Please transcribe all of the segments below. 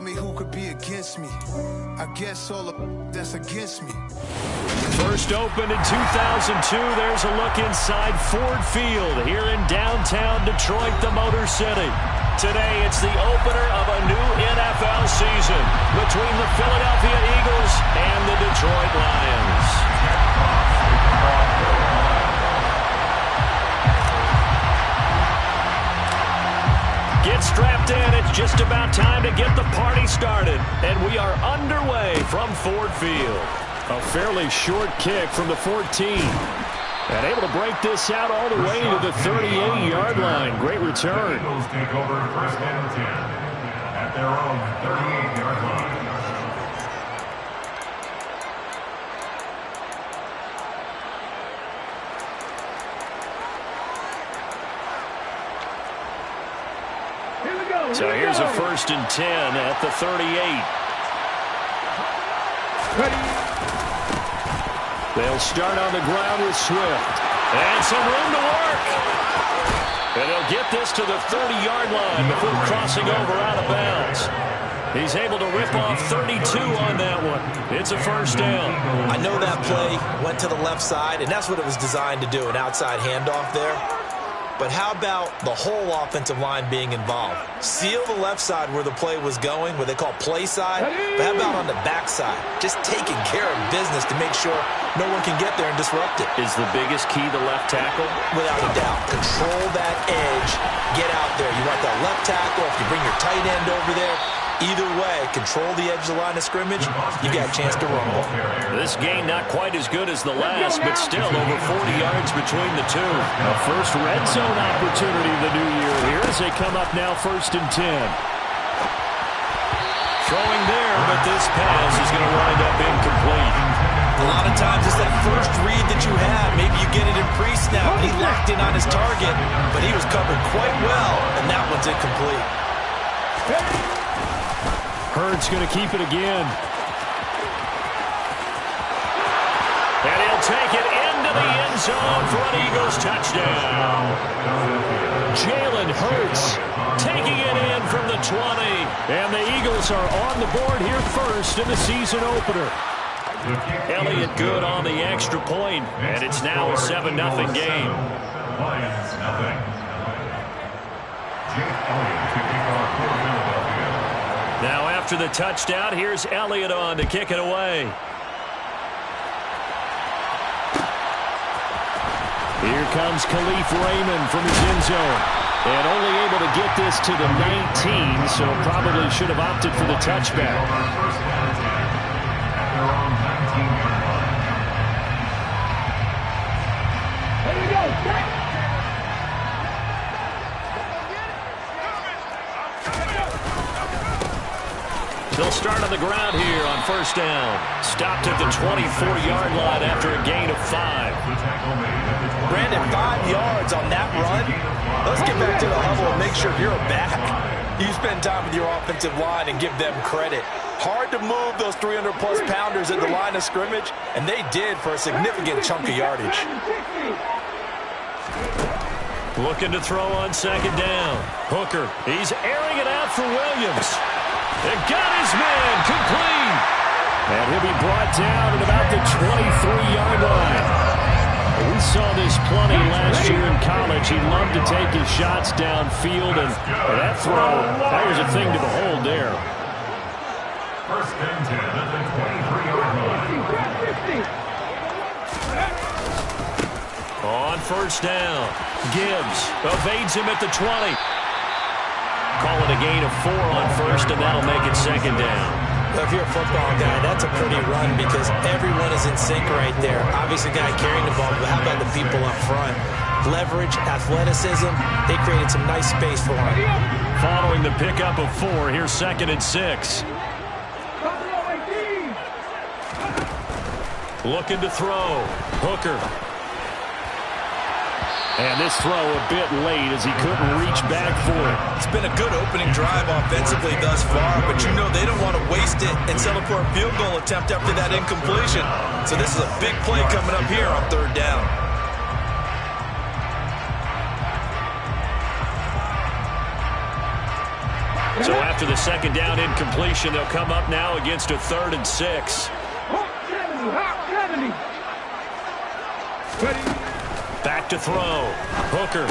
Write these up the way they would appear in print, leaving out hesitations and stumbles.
me who could be against me. I guess all of that's against me. First opened in 2002. There's a look inside Ford Field here in downtown Detroit, the Motor City. Today, it's the opener of a new NFL season between the Philadelphia Eagles and the Detroit Lions. Get strapped in. It's just about time to get the party started. And we are underway from Ford Field. A fairly short kick from the 14. And able to break this out all the way to the 38-yard line. Great return. Eagles take over first and 10 at their own 38-yard line. So here's a first and 10 at the 38. They'll start on the ground with Swift. And some room to work. And they'll get this to the 30-yard line before crossing over out of bounds. He's able to rip off 32 on that one. It's a first down. I know that play went to the left side, and that's what it was designed to do, an outside handoff there. But how about the whole offensive line being involved? Seal the left side where the play was going, what they call play side. But how about on the back side? Just taking care of business to make sure no one can get there and disrupt it. Is the biggest key the left tackle? Without a doubt. Control that edge. Get out there. You want that left tackle. If you bring your tight end over there, either way, control the edge of the line of scrimmage, you got a chance to rumble. This game not quite as good as the last, but still over 40 yards between the two. A first red zone opportunity the new year here as they come up now first and 10. Throwing there, but this pass is going to wind up incomplete. A lot of times it's that first read that you had. Maybe you get it in pre-snap, and he locked in on his target, but he was covered quite well, and that one's incomplete. Hurts going to keep it again. And he'll take it into the end zone for an Eagles touchdown. Jalen Hurts taking it in from the 20. And the Eagles are on the board here first in the season opener. Elliott good on the extra point, and it's now a 7-0 game. Lions, nothing. Jake Elliott to kick off for Philadelphia. Now after the touchdown, here's Elliott on to kick it away. Here comes Khalif Raymond from his end zone. And only able to get this to the 19, so probably should have opted for the touchback. First and 10 at their own 19-yard line. Here we go. They'll start on the ground here on first down. Stopped at the 24-yard line after a gain of 5. Brandon, 5 yards on that run. Let's get back to the huddle and make sure you're back. You spend time with your offensive line and give them credit. Hard to move those 300-plus pounders at the line of scrimmage, and they did for a significant chunk of yardage. Looking to throw on second down. Hooker, he's airing it out for Williams. And got his man complete. And he'll be brought down at about the 23-yard line. We saw this plenty last year in college. He loved to take his shots downfield, and that throw, that was a thing to behold there. First and 10 at the 23-yard line. On first down, Gibbs evades him at the 20. Call it a gain of 4 on first, and that'll make it second down. Well, if you're a football guy, that's a pretty run because everyone is in sync right there. Obviously, the guy carrying the ball, but how about the people up front? Leverage, athleticism, they created some nice space for him. Following the pickup of 4, here's second and 6. Looking to throw. Hooker. And this throw a bit late as he couldn't reach back for it. It's been a good opening drive offensively thus far, but you know they don't want to waste it and settle for a field goal attempt after that incompletion. So this is a big play coming up here on third down. So after the second down incompletion, they'll come up now against a 3rd and 6. Back to throw. Hooker.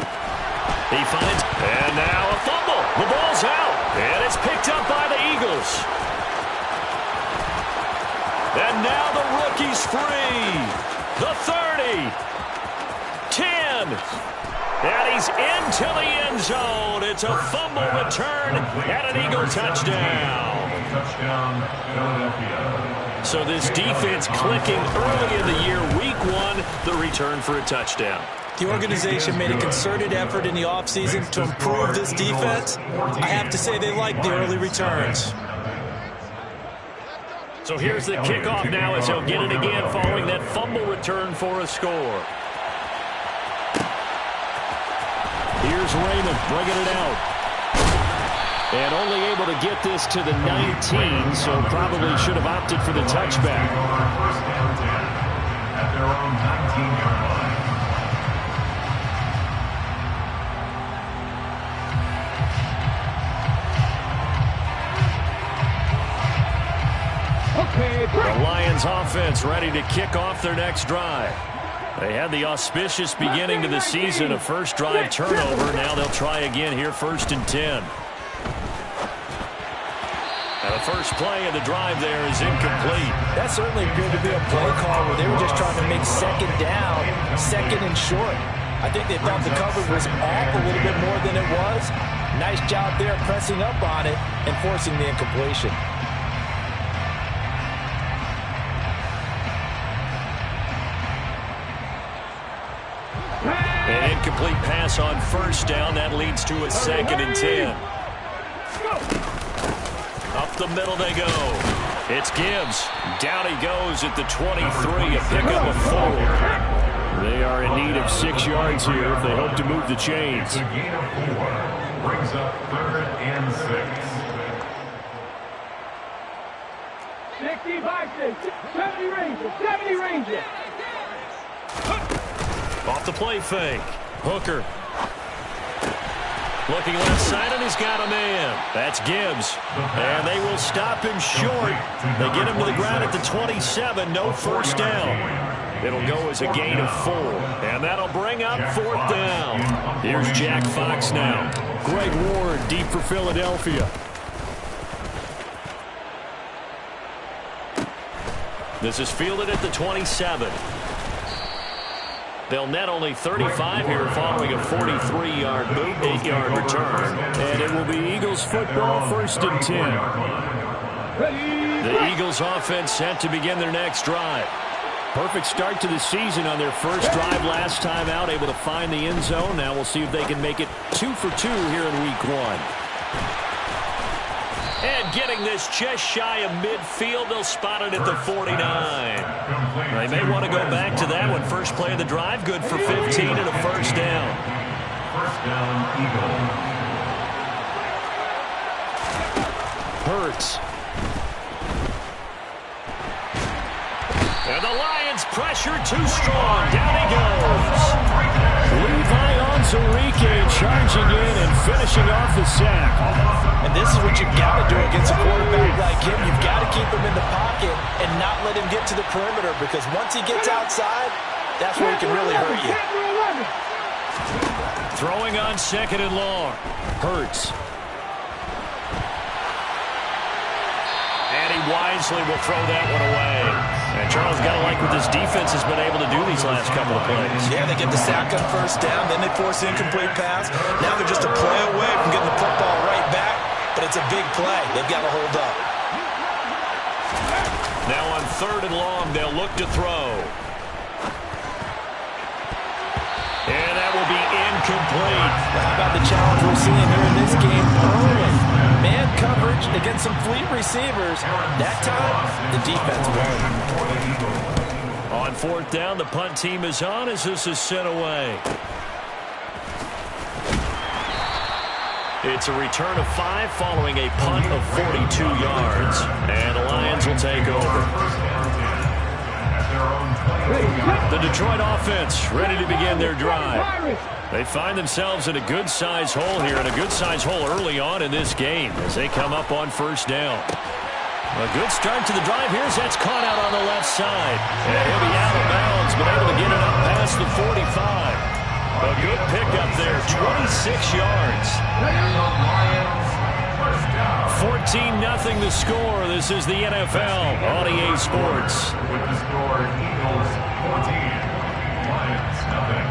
He finds, and now a fumble. The ball's out, and it's picked up by the Eagles. And now the rookie's free. The 30. 10. And he's into the end zone. It's a fumble return and an Eagle touchdown. Touchdown, Philadelphia. So this defense clicking early in the year, week 1, the return for a touchdown. The organization made a concerted effort in the offseason to improve this defense. I have to say they like the early returns. So here's the kickoff now as he'll get it again following that fumble return for a score. Here's Raymond bringing it out. And only able to get this to the 19, so probably should have opted for the touchback. First down 10 at their own 19-yard line. The Lions offense ready to kick off their next drive. They had the auspicious beginning to the season, a first drive turnover. Now they'll try again here, 1st and 10. Now the first play of the drive there is incomplete. That certainly appeared to be a play call where they were just trying to make second down, 2nd and short. I think they thought the cover was off a little bit more than it was. Nice job there pressing up on it and forcing the incompletion. An incomplete pass on first down. That leads to a 2nd and 10. Up the middle they go. It's Gibbs. Down he goes at the 23, a pickup of 4. They are in need of 6 yards here if they hope to move the chains. It's a gain of 4. Brings up 3rd and 6. 65, 70 Rangers, 70 Rangers. Off the play fake. Hooker. Looking left side, and he's got a man. That's Gibbs. And they will stop him short. They get him to the ground at the 27. No first down. It'll go as a gain of 4. And that'll bring up 4th down. Here's Jack Fox now. Greg Ward deep for Philadelphia. This is fielded at the 27. They'll net only 35 here following a 43-yard boot, 8-yard return. And it will be Eagles football, 1st and 10. The Eagles offense set to begin their next drive. Perfect start to the season on their first drive last time out, able to find the end zone. Now we'll see if they can make it 2 for 2 here in week 1. And getting this just shy of midfield, they'll spot it at the 49. They may want to go back to that one. First play of the drive, good for 15 and a first down. First down, Eagles. Hurts. And the Lions pressure too strong. Down he goes. Levi Onwuzurike charging in and finishing off the sack. And this is what you've got to do against a quarterback like him. You've got to keep him in the pocket and not let him get to the perimeter, because once he gets outside, that's where he can really hurt you. Throwing on 2nd and long. Hurts. And he wisely will throw that one away. And Charles, got to like what this defense has been able to do these last couple of plays. Yeah, they get the sack on first down, then they force the incomplete pass. Now they're just a play away from getting the football right back, but it's a big play. They've got to hold up. Now on 3rd and long, they'll look to throw. And that will be incomplete. How about the challenge we're seeing here in this game early? Man coverage against some fleet receivers. That time, the defense won. On 4th down, the punt team is on as this is sent away. It's a return of 5 following a punt of 42 yards. And the Lions will take over. At their own 20. The Detroit offense ready to begin their drive. They find themselves in a good-sized hole here, and a good-sized hole early on in this game as they come up on first down. A good start to the drive. Here's that's caught out on the left side. And he'll be out of bounds, but able to get it up past the 45. A good pickup there, 26 yards. 14-0 the score. This is the NFL on EA Sports. With the score, Eagles 14, Lions nothing.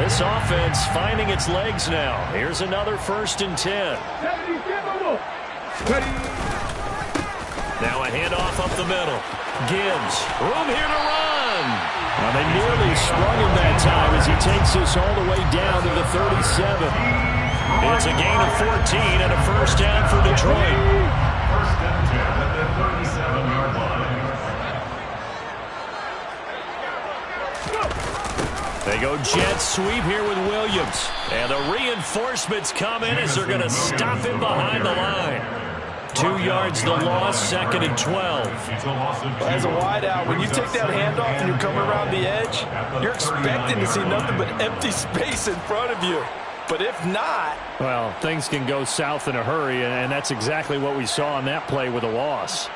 This offense finding its legs now. Here's another 1st and 10. Now a handoff up the middle. Gibbs, room here to run. Well, they nearly sprung him that time as he takes this all the way down to the 37. It's a gain of 14 and a first down for Detroit. First and 10 at the 37-yard line. They go jet sweep here with Williams. And the reinforcements come in as they're going to stop him behind the line. 2 yards the loss, 2nd and 12. As a wideout, when you take that handoff and you come around the edge, you're expecting to see nothing but empty space in front of you. But if not... Well, things can go south in a hurry, and that's exactly what we saw on that play with a loss.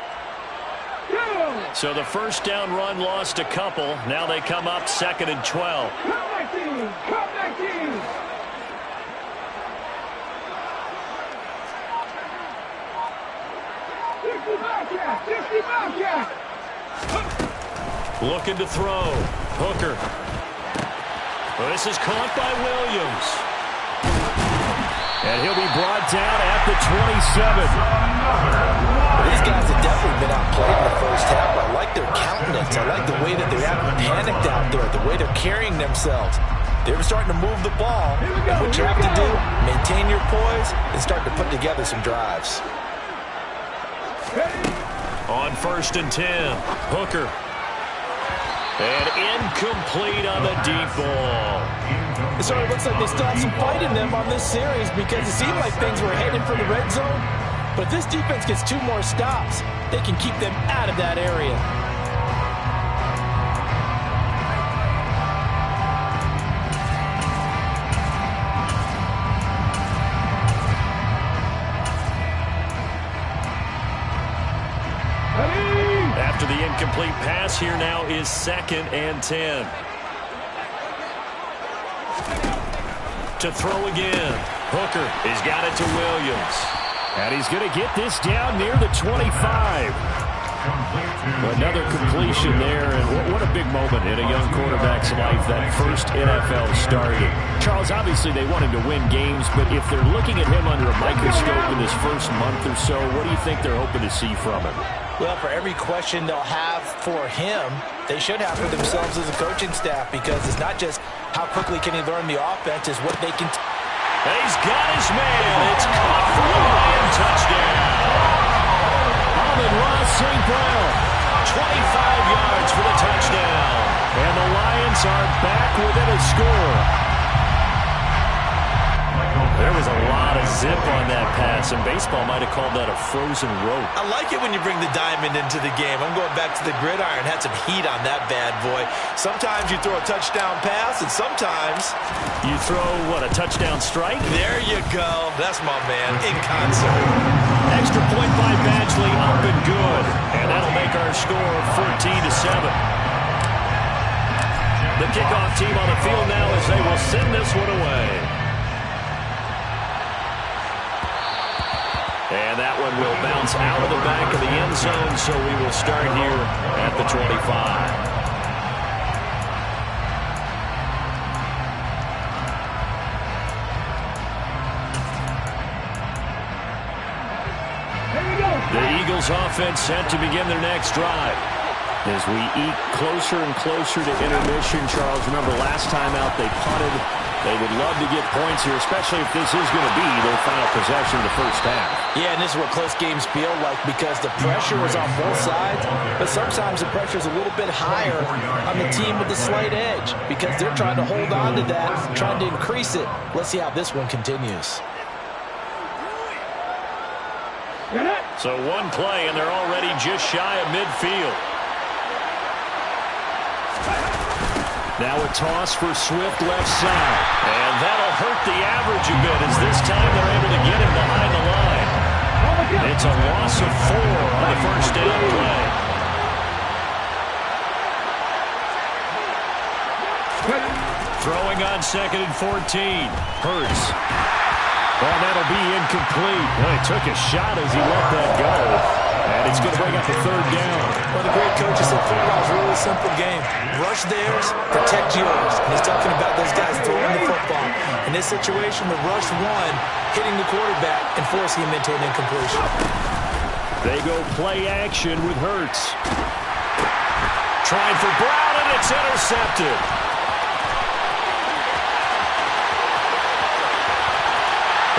So the first down run lost a couple. Now they come up 2nd and 12. Comeback team! Comeback team! Looking to throw. Hooker. Well, this is caught by Williams. And he'll be brought down at the 27. These guys have definitely been outplayed in the first half. I like their countenance. I like the way that they're panicked out there, the way they're carrying themselves. They're starting to move the ball. And what you have to do, maintain your poise and start to put together some drives. On 1st and 10, Hooker. And incomplete on the deep ball. It sort of looks like they still have some fight in them on this series because it seemed like things were heading for the red zone. But if this defense gets 2 more stops, they can keep them out of that area. After the incomplete pass, here now is 2nd and 10. To throw again. Hooker has got it to Williams. And he's going to get this down near the 25. Another completion there, and what a big moment in a young quarterback's life, that first NFL starting. Charles, obviously they want him to win games, but if they're looking at him under a microscope in this first month or so, what do you think they're hoping to see from him? Well, for every question they'll have for him, they should have for themselves as a coaching staff, because it's not just how quickly can he learn the offense, it's what they can... He's got his man. It's caught for a Lion touchdown. Ross St. Brown, 25 yards for the touchdown. And the Lions are back within a score. There was a lot of zip on that pass, and baseball might have called that a frozen rope. I like it when you bring the diamond into the game. I'm going back to the gridiron. Had some heat on that bad boy. Sometimes you throw a touchdown pass, and sometimes... You throw, what, a touchdown strike? There you go. That's my man, in concert. Extra point by Badgley, up and good. And that'll make our score 14-7. The kickoff team on the field now as they will send this one away. And that one will bounce out of the back of the end zone, so we will start here at the 25. The Eagles offense set to begin their next drive. As we eke closer and closer to intermission, Charles, remember last time out they punted They would love to get points here, especially if this is going to be their final possession of the first half. Yeah, and this is what close games feel like because the pressure is on both sides, but sometimes the pressure is a little bit higher on the team with the slight edge because they're trying to hold on to that, trying to increase it. Let's see how this one continues. So one play, and they're already just shy of midfield. Now a toss for Swift left side. And that'll hurt the average a bit as this time they're able to get him behind the line. It's a loss of 4 on the first down play. Throwing on 2nd and 14. Hurts. Well, that'll be incomplete. Well, he took a shot as he let that go. And it's going to bring up a 3rd down. One of the great coaches said football is a really simple game. Rush theirs, protect yours. And he's talking about those guys throwing the football. In this situation, the rush one, hitting the quarterback and forcing him into an incompletion. They go play action with Hurts. Trying for Brown, and it's intercepted.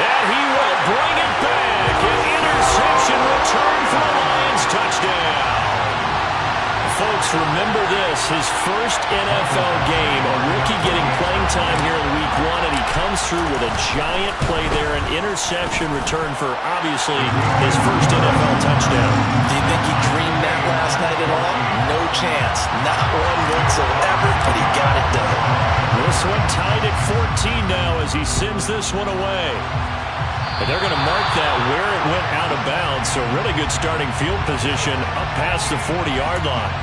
And he will bring it back. An interception return for the Lions. Touchdown. Folks, remember this. His first NFL game, a rookie getting playing time here in week 1, and he comes through with a giant play there, an interception return for, obviously, his first NFL touchdown. Do you think he dreamed that last night at all? No chance. Not one whatsoever, but he got it done. This one tied at 14 now as he sends this one away. And they're going to mark that where it went out of bounds, so really good starting field position up past the 40-yard line.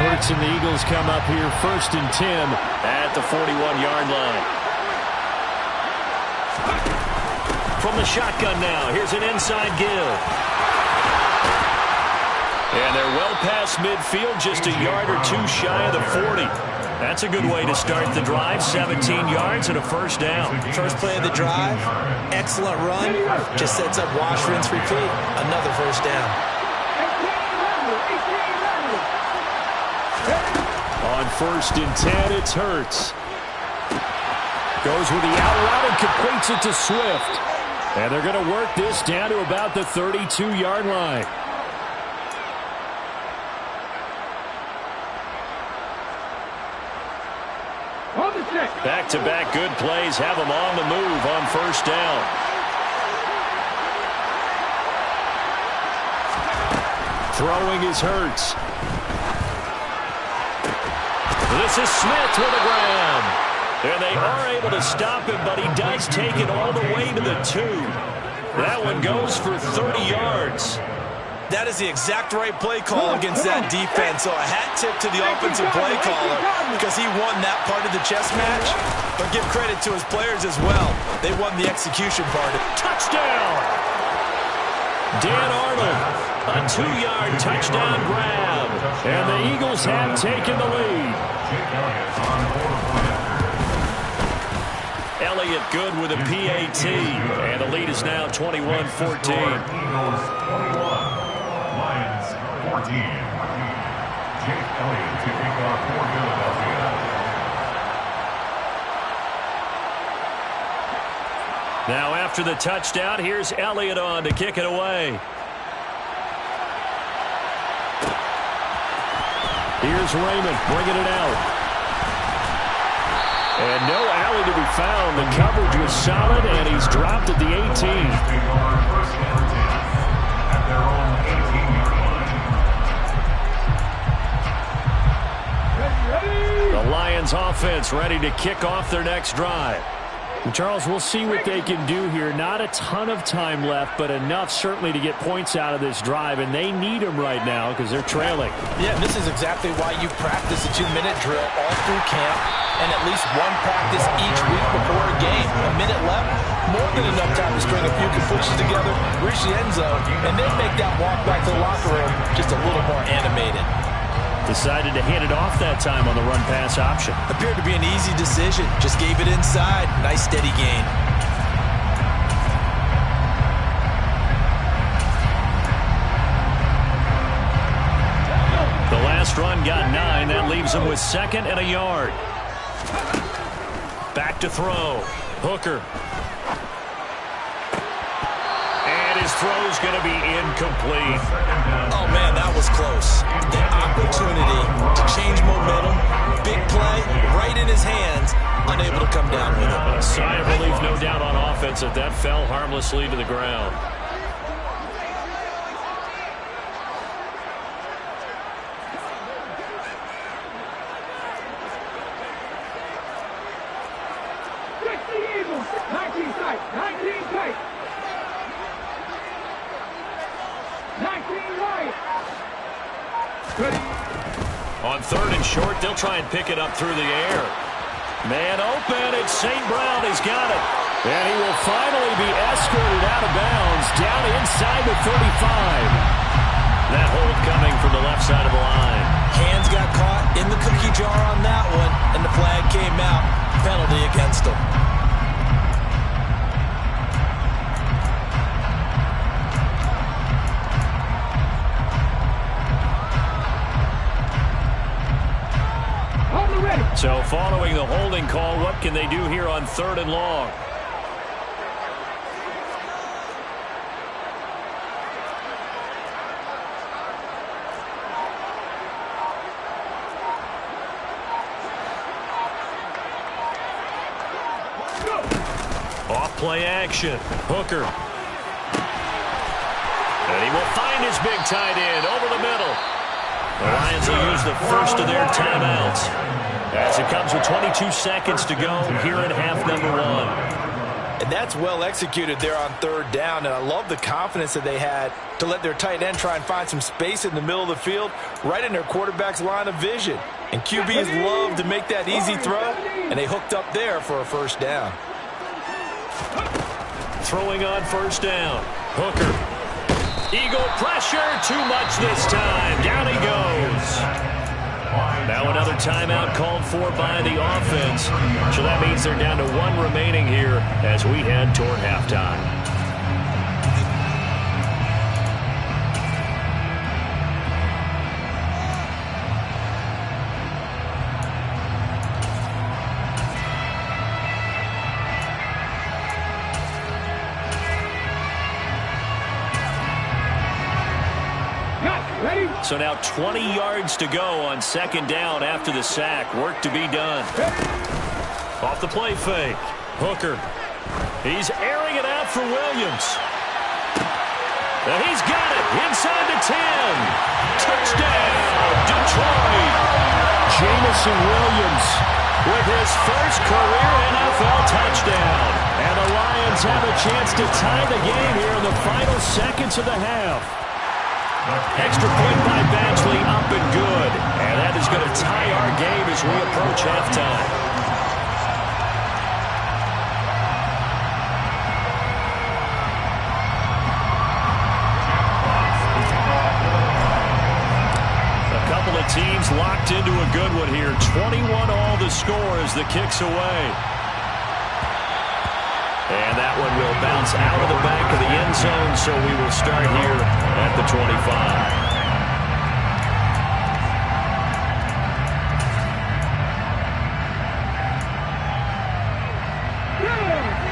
Hurts and the Eagles come up here 1st and 10 at the 41-yard line. From the shotgun now, here's an inside give. And they're well past midfield, just a yard or 2 shy of the 40. That's a good way to start the drive, 17 yards and a 1st down. First play of the drive, excellent run, just sets up wash, rinse, repeat, another 1st down. On 1st and 10, it's Hurts. Goes with the out route and completes it to Swift. And they're going to work this down to about the 32-yard line. Back-to-back good plays have them on the move on 1st down. Throwing is Hurts. This is Smith with the grab. And they are able to stop him, but he does take it all the way to the 2. That one goes for 30 yards. That is the exact right play call against that defense. So a hat tip to the offensive play caller because he won that part of the chess match. But give credit to his players as well. They won the execution part. Touchdown! Dan Arnold, a 2-yard touchdown grab. And the Eagles have taken the lead. Elliott good with a PAT. And the lead is now 21-14. Eagles 21, Lions 14. Jake Elliott to kick off for Philadelphia. Now after the touchdown, here's Elliott on to kick it away. Here's Raymond bringing it out. And no alley to be found. The coverage was solid, and he's dropped at the 18. At their own 18-yard line. The Lions offense ready to kick off their next drive. And Charles, we'll see what they can do here. Not a ton of time left, but enough certainly to get points out of this drive, and they need them right now because they're trailing. Yeah, this is exactly why you practice a 2-minute drill all through camp and at least one practice each week before a game. A minute left, more than enough time to string a few completions together, reach the end zone, and then make that walk back to the locker room just a little more animated. Decided to hand it off that time on the run-pass option. Appeared to be an easy decision. Just gave it inside. Nice steady gain. got 9. That leaves him with 2nd and a yard. Back to throw. Hooker. And his throw's going to be incomplete. Oh, man, that was close. The opportunity to change momentum, big play, right in his hands, unable to come down with it. A sigh of relief, no doubt, on offense that fell harmlessly to the ground. The Eagles, 19 tight, 19 tight. 19 right. On 3rd and short, they'll try and pick it up through the air. Man open, it's St. Brown. He's got it. And he will finally be escorted out of bounds down inside the 35. That hold coming from the left side of the line. Hands got caught in the cookie jar on that one, and the flag came out. Penalty against him. So following the holding call, what can they do here on 3rd and long? Off play action. Hooker. And he will find his big tight end over the middle. The Lions will use the first of their timeouts as it comes with 22 seconds to go here in half number 1. And that's well executed there on 3rd down, and I love the confidence that they had to let their tight end try and find some space in the middle of the field, right in their quarterback's line of vision. And QBs love to make that easy throw, and they hooked up there for a 1st down. Throwing on 1st down. Hooker. Eagle pressure, too much this time. Down he goes. Now another timeout called for by the offense. So that means they're down to 1 remaining here as we head toward halftime. So now 20 yards to go on 2nd down after the sack. Work to be done. Off the play fake. Hooker. He's airing it out for Williams. And he's got it inside the 10. Touchdown, Detroit. Jamison Williams with his first career NFL touchdown. And the Lions have a chance to tie the game here in the final seconds of the half. Extra point by Badgley, up and good. And that is going to tie our game as we approach halftime. A couple of teams locked into a good one here. 21 all the score as the kick's away. And that one will bounce out of the back of the end zone, so we will start here at the 25.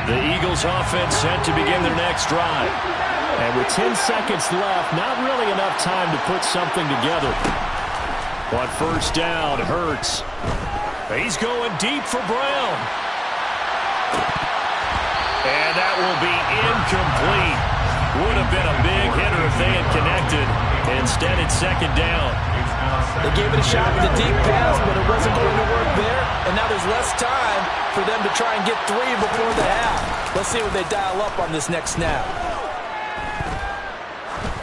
The Eagles offense set to begin their next drive. And with 10 seconds left, not really enough time to put something together. On 1st down, Hurts. He's going deep for Brown. And that will be incomplete. Would have been a big hitter if they had connected. Instead, it's 2nd down. They gave it a shot with a deep pass, but it wasn't going to work there. And now there's less time for them to try and get 3 before the half. Let's see what they dial up on this next snap.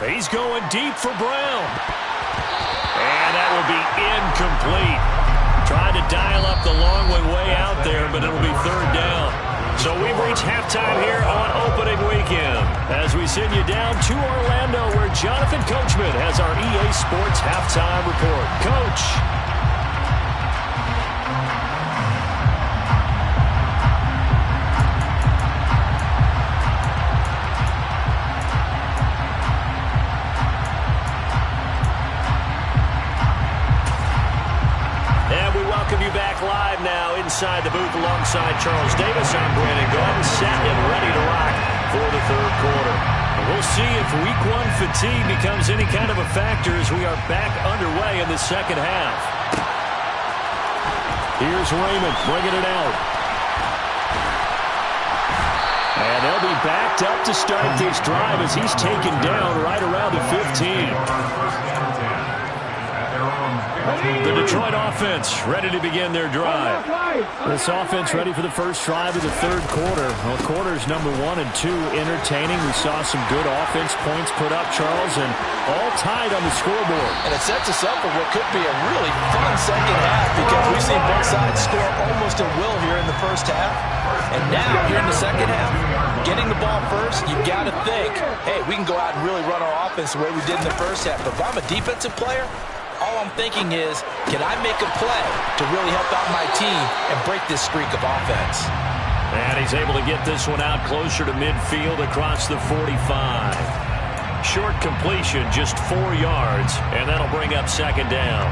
He's going deep for Brown. And that will be incomplete. Trying to dial up the long one way out there, but it'll be 3rd down. So we've reached halftime here on opening weekend as we send you down to Orlando where Jonathan Coachman has our EA Sports halftime report. Coach. inside the booth alongside Charles Davis. I'm Brandon Gordon, set and ready to rock for the third quarter. And we'll see if week one fatigue becomes any kind of a factor as we are back underway in the second half. Here's Raymond bringing it out. And they'll be backed up to start this drive as he's taken down right around the 15. The Detroit offense ready to begin their drive. This offense ready for the first drive of the third quarter. Well, quarters number 1 and 2 entertaining. We saw some good offense points put up, Charles, and all tied on the scoreboard. And it sets us up for what could be a really fun second half because we've seen both sides score almost at will here in the first half. And now, here in the second half, getting the ball first, you've got to think, hey, we can go out and really run our offense the way we did in the first half. But if I'm a defensive player, all I'm thinking is, can I make a play to really help out my team and break this streak of offense? And he's able to get this one out closer to midfield across the 45. Short completion, just 4 yards, and that'll bring up second down.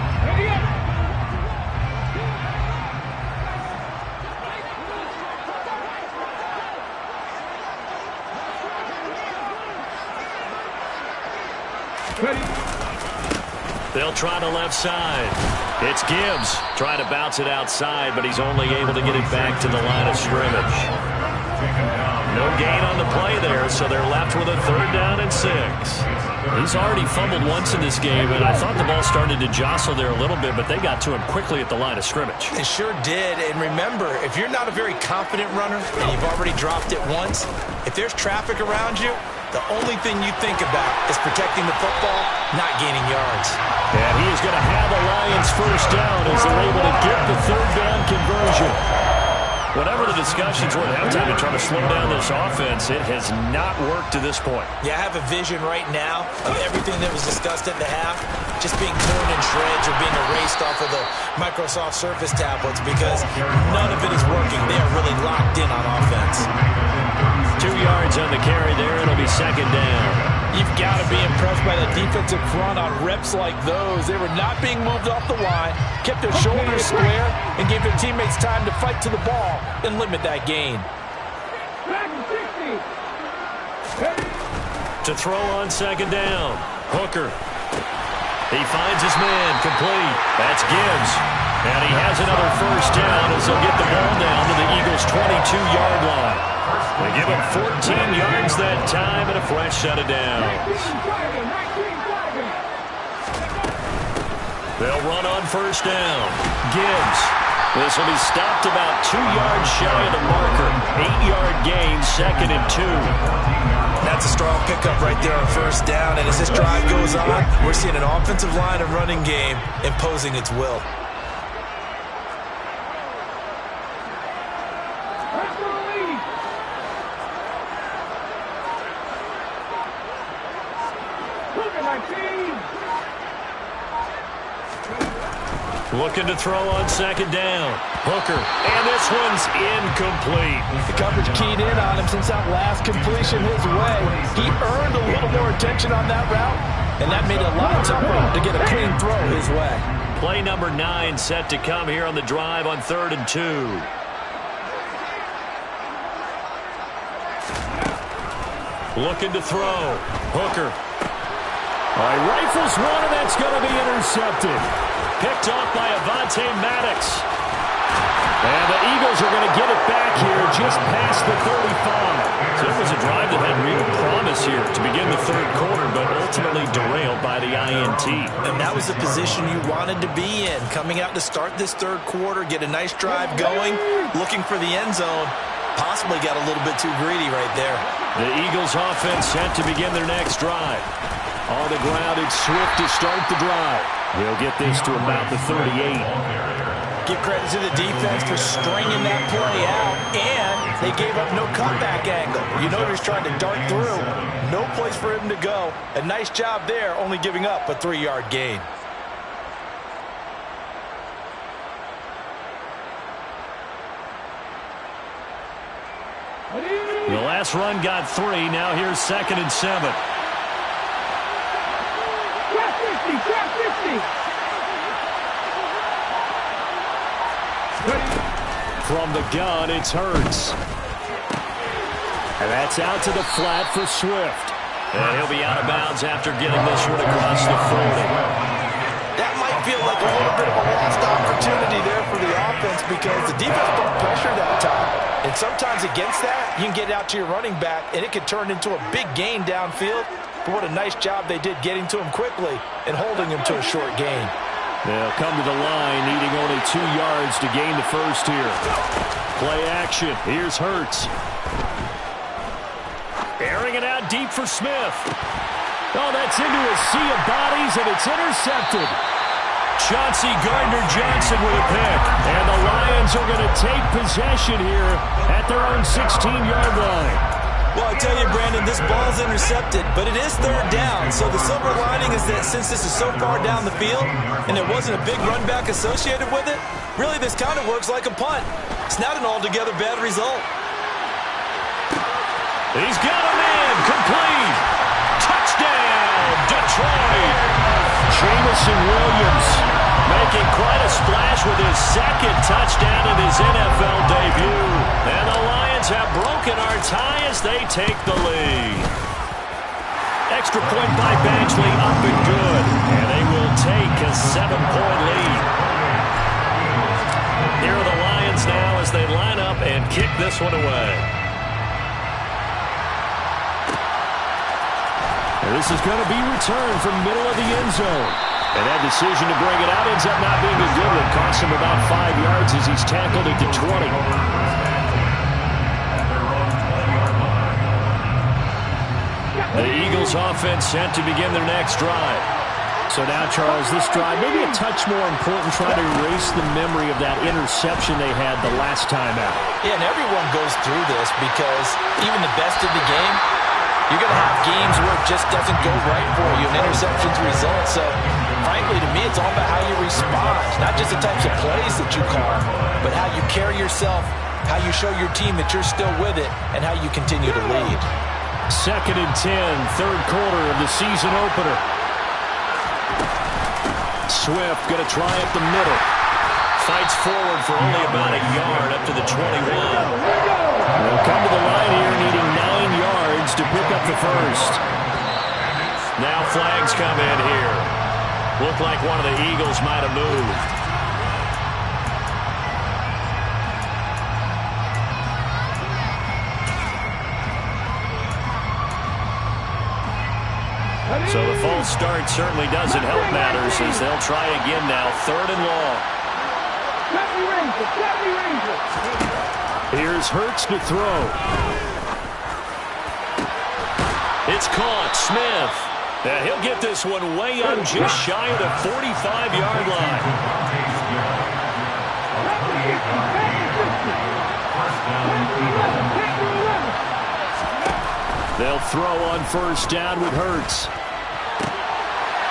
They'll try the left side. It's Gibbs trying to bounce it outside, but he's only able to get it back to the line of scrimmage. No gain on the play there, so they're left with a 3rd down and 6. He's already fumbled once in this game, and I thought the ball started to jostle there a little bit, but they got to him quickly at the line of scrimmage. It sure did, and remember, if you're not a very confident runner and you've already dropped it once, if there's traffic around you, the only thing you think about is protecting the football, not gaining yards. And he is going to have the Lions first down as they're able to get the 3rd down conversion. Whatever the discussions were at halftime to try to slow down this offense, it has not worked to this point. Yeah, I have a vision right now of everything that was discussed at the half just being torn in shreds or being erased off of the Microsoft Surface tablets because none of it is working. They are really locked in on offense. 2 yards on the carry there. It'll be second down. You've got to be impressed by the defensive front on reps like those. They were not being moved off the line, kept their shoulders square, and gave their teammates time to fight to the ball and limit that gain. To throw on second down. Hooker. He finds his man complete. That's Gibbs. And he has another first down as they'll get the ball down to the Eagles' 22-yard line. They give him 14 yards that time and a fresh set of downs. They'll run on first down. Gibbs. This will be stopped about 2 yards shy of the marker. 8-yard gain, 2nd and 2. That's a strong pickup right there on first down. And as this drive goes on, we're seeing an offensive line and running game imposing its will. Looking to throw on second down. Hooker. And this one's incomplete. The coverage keyed in on him since that last completion his way. He earned a little more attention on that route, and that made it a lot tougher to get a clean throw his way. Play number 9 set to come here on the drive on 3rd and 2. Looking to throw. Hooker. Rifles one, and that's going to be intercepted. Picked off by Avonte Maddox. And the Eagles are going to get it back here just past the 35. So it was a drive that had real promise here to begin the third quarter, but ultimately derailed by the INT. And that was the position you wanted to be in. Coming out to start this third quarter, get a nice drive going, looking for the end zone. Possibly got a little bit too greedy right there. The Eagles offense set to begin their next drive. On the ground, it's Swift to start the drive. He'll get this to about the 38. Give credit to the defense for stringing that play out, and they gave up no cutback angle. You know he's trying to dart through. No place for him to go. A nice job there, only giving up a 3-yard gain. The last run got 3. Now here's 2nd and 7. From the gun, it's Hurts. And that's out to the flat for Swift. And he'll be out of bounds after getting this one across the 40. That might feel like a little bit of a lost opportunity there for the offense because the defense brought pressure that time. And sometimes against that, you can get it out to your running back, and it could turn into a big gain downfield. But what a nice job they did getting to him quickly and holding him to a short gain. They'll come to the line, needing only 2 yards to gain the first here. Play action. Here's Hurts. Airing it out deep for Smith. Oh, that's into a sea of bodies, and it's intercepted. Chauncey Gardner-Johnson with a pick. And the Lions are going to take possession here at their own 16-yard line. Well, I tell you, Brandon, this ball's intercepted, but it is third down. So the silver lining is that since this is so far down the field and there wasn't a big run back associated with it, really this kind of works like a punt. It's not an altogether bad result. He's got a man. Complete. Touchdown, Detroit. Jamison Williams making quite a splash with his second touchdown in his NFL debut. And the Lions have broken our tie as they take the lead. Extra point by Badgley, up and good. And they will take a 7-point lead. Here are the Lions now as they line up and kick this one away. And this is going to be returned from middle of the end zone. And that decision to bring it out ends up not being a good one. Costs him about 5 yards as he's tackled at the 20. The Eagles offense set to begin their next drive. So now, Charles, this drive maybe a touch more important, trying to erase the memory of that interception they had the last time out. Yeah, and everyone goes through this because even the best of the game, you're going to have games where it just doesn't go right for you, and interceptions result. So, frankly, to me, it's all about how you respond, not just the types of plays that you call, but how you carry yourself, how you show your team that you're still with it, and how you continue to lead. 2nd and 10, third quarter of the season opener. Swift going to try up the middle. Fights forward for only about a yard up to the 21. They'll come to the line here needing 9 yards to pick up the first. Now flags come in here. Looked like one of the Eagles might have moved. So the false start certainly doesn't help matters as they'll try again now. 3rd and long. Here's Hurts to throw. It's caught. Smith. Yeah, he'll get this one way up just shy of the 45-yard line. They'll throw on first down with Hurts.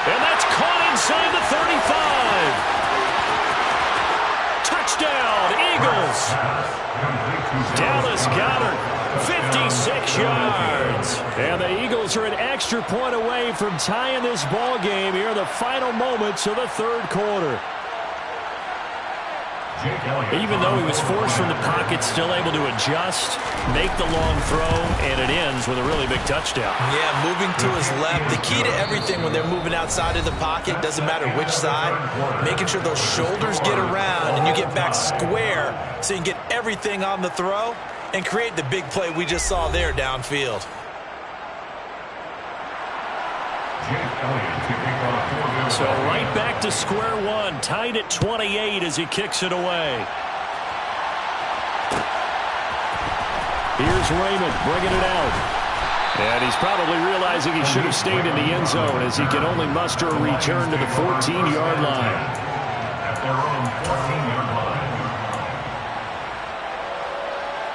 And that's caught inside the 35. Touchdown, Eagles. Dallas Goedert, 56 yards. And the Eagles are an extra point away from tying this ball game here in the final moments of the third quarter. Even though he was forced from the pocket, still able to adjust, make the long throw, and it ends with a really big touchdown. Yeah, moving to his left. The key to everything when they're moving outside of the pocket, doesn't matter which side, making sure those shoulders get around and you get back square so you can get everything on the throw and create the big play we just saw there downfield. So right back to square one, tied at 28 as he kicks it away. Here's Raymond bringing it out. And he's probably realizing he should have stayed in the end zone as he can only muster a return to the 14-yard line. At their own 14-yard line.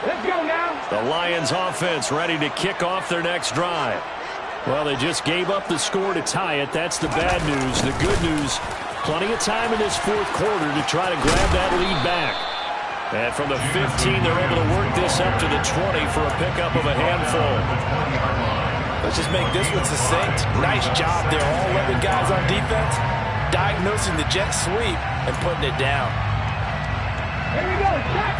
Let's go now. The Lions offense ready to kick off their next drive. Well, they just gave up the score to tie it. That's the bad news. The good news, plenty of time in this fourth quarter to try to grab that lead back. And from the 15, they're able to work this up to the 20 for a pickup of a handful. Let's just make this one succinct. Nice job there. All 11 guys on defense diagnosing the jet sweep and putting it down. Here we go.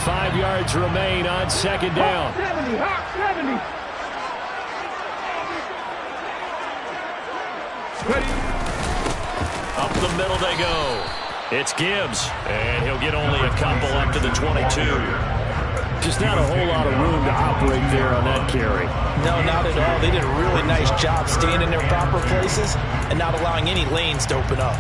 5 yards remain on second down. 70, hot 70. Ready. Up the middle they go. It's Gibbs, and he'll get only a couple up to the 22. Just not a whole lot of room to operate there on that carry. No, not at all. They did a really nice job staying in their proper places and not allowing any lanes to open up.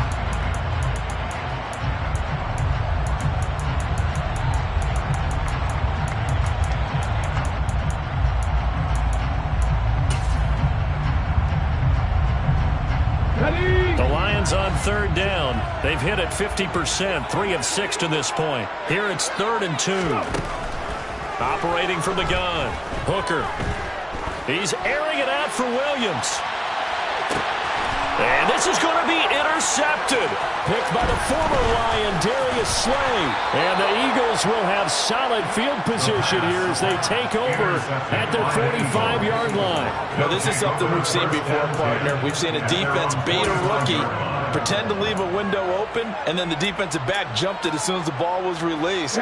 The Lions on third down. They've hit it 50%, 3 of 6 to this point. Here it's 3rd and 2. Operating from the gun. Hooker. He's airing it out for Williams. And this is going to be intercepted. Picked by the former Lion, Darius Slay. And the Eagles will have solid field position here as they take over at their 45-yard line. Well, this is something we've seen before, partner. We've seen a defense bait a rookie, pretend to leave a window open, and then the defensive back jumped it as soon as the ball was released.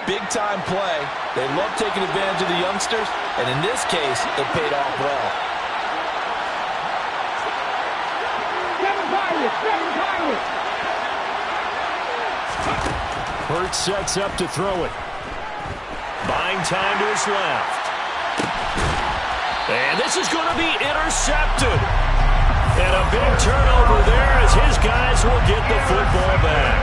Big-time play. They love taking advantage of the youngsters, and in this case, it paid off well. Hurts sets up to throw it. Buying time to his left. And this is going to be intercepted. And a big turnover there as his guys will get the football back.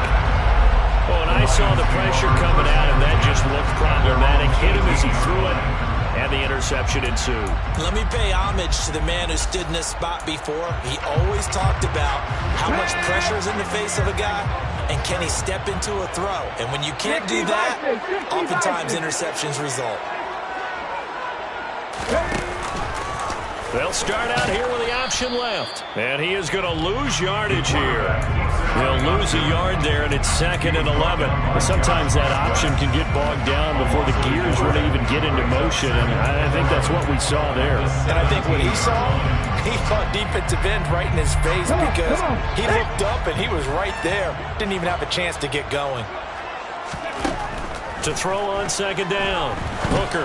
Oh, and I saw the pressure coming at him. That just looked problematic. Hit him as he threw it, and the interception ensued. Let me pay homage to the man who stood in this spot before. He always talked about how much pressure is in the face of a guy, and can he step into a throw. And when you can't do that, oftentimes interceptions result. They'll start out here with the option left. And he is going to lose yardage here. He'll lose a yard there, and it's 2nd and 11. But sometimes that option can get bogged down before the gears really even get into motion, and I think that's what we saw there. And I think what he saw defensive end right in his face because he looked up and he was right there. Didn't even have a chance to get going. To throw on second down, Hooker.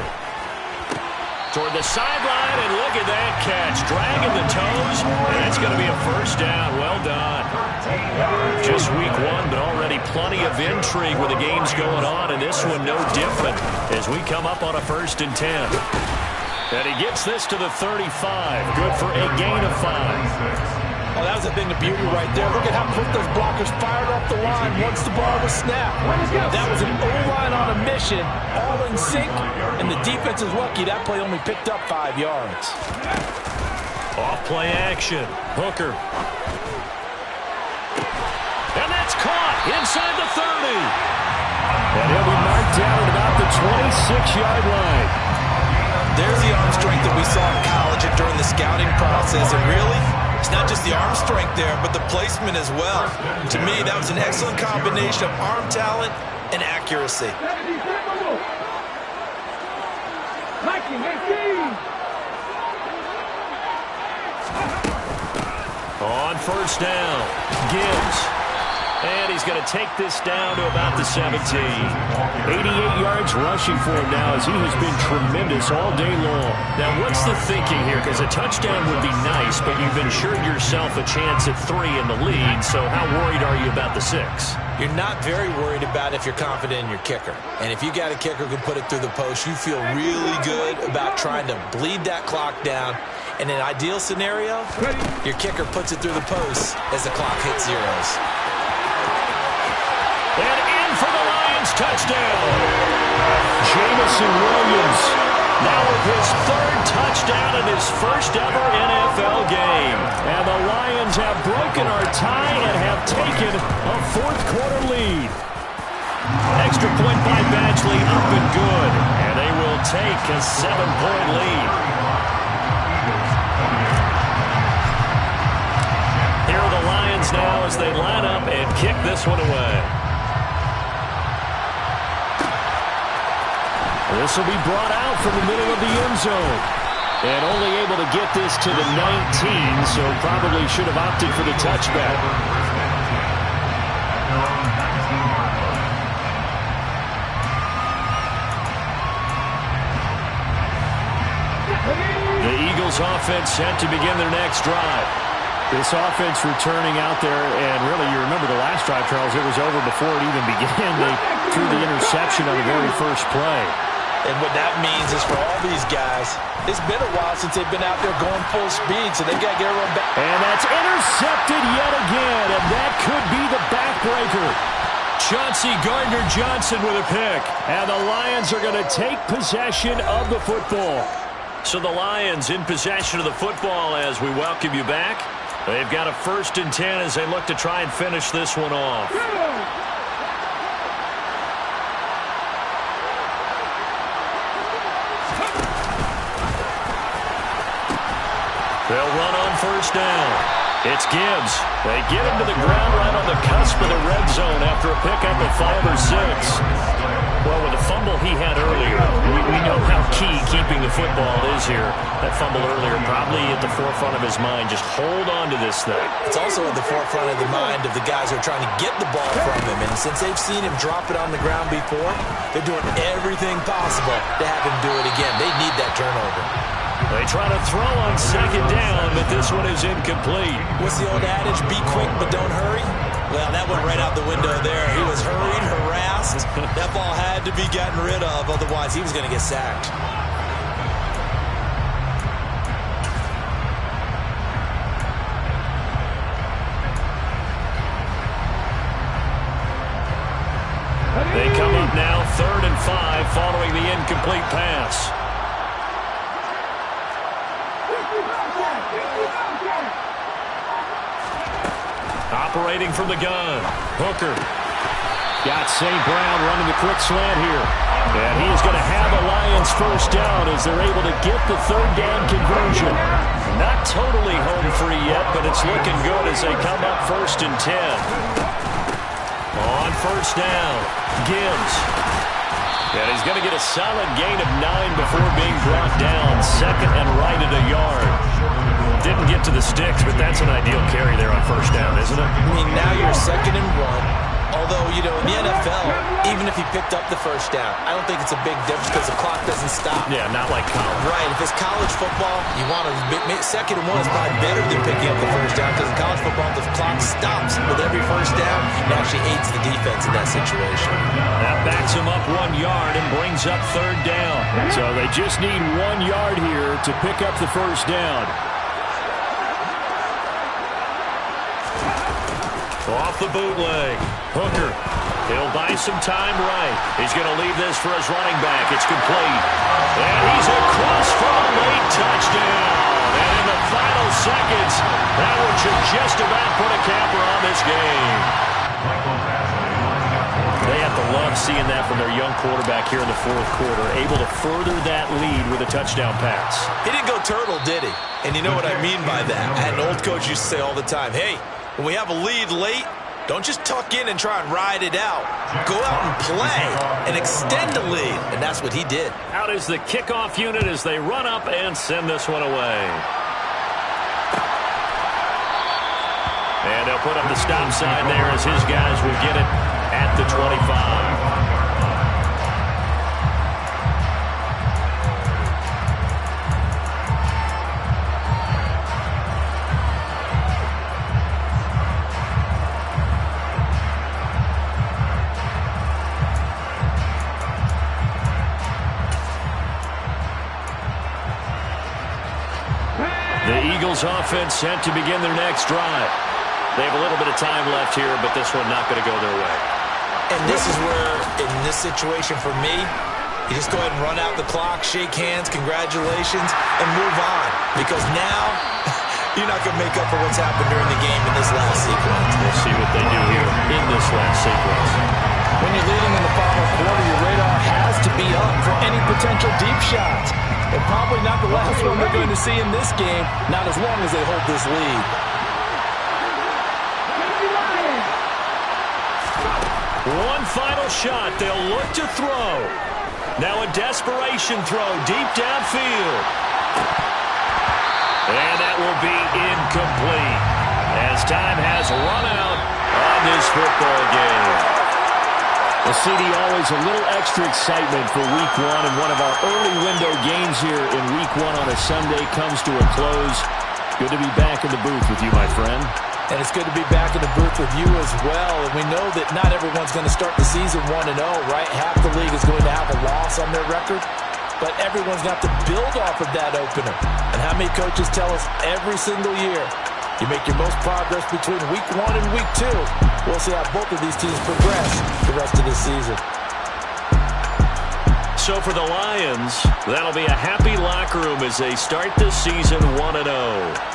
Toward the sideline, and look at that catch. Dragging the toes, and it's going to be a first down. Well done. Just week 1, but already plenty of intrigue with the games going on, and this one no different as we come up on a 1st and 10. And he gets this to the 35. Good for a gain of 5. Oh, that was a thing of beauty right there. Look at how quick those blockers fired off the line once the ball was snapped. That was an O-line on a mission, all in sync, and the defense is lucky that play only picked up 5 yards. Off play action. Hooker. And that's caught inside the 30. And he'll be marked down at about the 26-yard line. There's the arm strength that we saw in college and during the scouting process, and really, it's not just the arm strength there, but the placement as well. To me, that was an excellent combination of arm talent and accuracy. On first down, Gibbs. And he's going to take this down to about the 17. 88 yards rushing for him now as he has been tremendous all day long. Now, what's the thinking here? Because a touchdown would be nice, but you've ensured yourself a chance at 3 in the lead, so how worried are you about the 6? You're not very worried about if you're confident in your kicker. And if you got a kicker who can put it through the post, you feel really good about trying to bleed that clock down. In an ideal scenario, your kicker puts it through the post as the clock hits zeros. And in for the Lions touchdown. Jamison Williams now with his 3rd touchdown in his first ever NFL game. And the Lions have broken our tie and have taken a 4th quarter lead. Extra point by Badgley up and good. And they will take a 7-point lead. Here are the Lions now as they line up and kick this one away. This will be brought out from the middle of the end zone. And only able to get this to the 19, so probably should have opted for the touchback. Eagles offense set to begin their next drive. This offense returning out there, and really, you remember the last drive, Charles, it was over before it even began. They threw the interception on the very first play. And what that means is for all these guys, it's been a while since they've been out there going full speed, so they've got to get everyone back. And that's intercepted yet again, and that could be the backbreaker. Chauncey Gardner-Johnson with a pick, and the Lions are going to take possession of the football. So the Lions in possession of the football as we welcome you back. They've got a 1st and 10 as they look to try and finish this one off. They'll run on 1st down. It's Gibbs. They get him to the ground right on the cusp of the red zone after a pickup of 5 or 6. Well, with the fumble he had earlier, we know how key keeping the football is here. That fumble earlier probably at the forefront of his mind. Just hold on to this thing. It's also at the forefront of the mind of the guys who are trying to get the ball from him. And since they've seen him drop it on the ground before, they're doing everything possible to have him do it again. They need that turnover. They try to throw on 2nd down, but this one is incomplete. What's the old adage? Be quick, but don't hurry. Well, that went right out the window there. He was hurried, harassed. That ball had to be gotten rid of, otherwise he was going to get sacked. They come up now 3rd and 5 following the incomplete pass. Operating from the gun, Hooker. Got St. Brown running the quick slant here. And he is going to have a Lions 1st down as they're able to get the 3rd down conversion. Not totally home free yet, but it's looking good as they come up 1st and 10. On 1st down, Gibbs. And he's going to get a solid gain of 9 before being brought down. 2nd and right at a yard. Didn't get to the sticks, but that's an ideal carry there on 1st down, isn't it? I mean, now you're 2nd and 1. Although, you know, in the NFL, even if he picked up the 1st down, I don't think it's a big difference because the clock doesn't stop. Yeah, not like college. Right. If it's college football, you want to 2nd and 1 is probably better than picking up the 1st down because in college football, the clock stops with every 1st down. It actually aids the defense in that situation. That backs him up 1 yard and brings up 3rd down. So they just need 1 yard here to pick up the 1st down. Off the bootleg, Hooker. He'll buy some time right. He's going to leave this for his running back. It's complete. And he's across for a late touchdown. And in the final seconds, that one should just about put a capper on this game. They have to love seeing that from their young quarterback here in the 4th quarter, able to further that lead with a touchdown pass. He didn't go turtle, did he? And you know what I mean by that. I had an old coach used to say all the time, hey, when we have a lead late, don't just tuck in and try and ride it out. Go out and play and extend the lead. And that's what he did. Out is the kickoff unit as they run up and send this one away. And they'll put up the stop sign there as his guys will get it at the 25. The Eagles offense set to begin their next drive. They have a little bit of time left here, but this one not going to go their way. And this is where, in this situation for me, you just go ahead and run out the clock, shake hands, congratulations, and move on. Because now, you're not going to make up for what's happened during the game in this last sequence. We'll see what they do here in this last sequence. When you're leading in the final quarter, your radar has to be up for any potential deep shots. And probably not the last one we're going to see in this game, not as long as they hold this lead. One final shot. They'll look to throw. Now a desperation throw deep downfield. And that will be incomplete as time has run out on this football game. Well, CD, always a little extra excitement for Week 1, and one of our early window games here in Week 1 on a Sunday comes to a close. Good to be back in the booth with you, my friend. And it's good to be back in the booth with you as well. And we know that not everyone's going to start the season 1-0, right? Half the league is going to have a loss on their record. But everyone's got to build off of that opener. And how many coaches tell us every single year, you make your most progress between Week 1 and Week 2. We'll see how both of these teams progress the rest of this season. So for the Lions, that'll be a happy locker room as they start this season 1-0.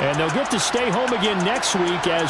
And they'll get to stay home again next week as